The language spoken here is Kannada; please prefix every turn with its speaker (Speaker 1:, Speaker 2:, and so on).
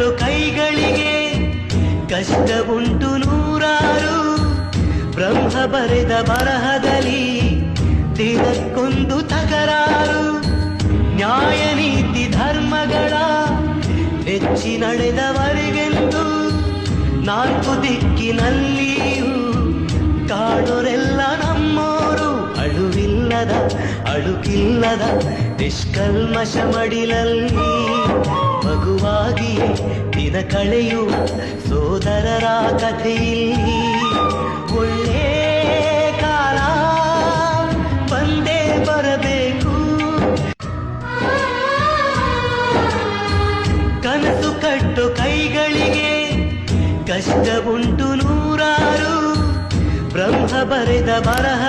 Speaker 1: ಕಟ್ಟು ಕೈಗಳಿಗೆ ಕಷ್ಟ ಉಂಟು ನೂರಾರು. ಬ್ರಹ್ಮ ಬರೆದ ಬರಹದಲ್ಲಿ ದಿನಕ್ಕೊಂದು ತಕರಾರು. ನ್ಯಾಯ ನೀತಿ ಧರ್ಮಗಳ ಹೆಚ್ಚಿ ನಡೆದವರಿಗೆಂದು ನಾಲ್ಕು ದಿಕ್ಕಿನಲ್ಲಿಯೂ ಕಾಡೋರೆಲ್ಲ ನಮ್ಮೋರು. ಅಳುವಿಲ್ಲದ ಅಳುಕಿಲ್ಲದ ನಿಷ್ಕಲ್ಮಶ ಮಡಿಲಲ್ಲಿ ಮಗುವಾಗಿ ದಿನ ಕಳೆಯುವ ಸೋದರರ ಕಥೆಯಲ್ಲಿ ಒಳ್ಳೆ ಕಾಲ ಬಂದೇ ಬರಬೇಕು. ಕನಸು ಕಟ್ಟು ಕೈಗಳಿಗೆ ಕಷ್ಟ ಉಂಟು ನೂರಾರು. ಬ್ರಹ್ಮ ಬರೆದ ಬರಹ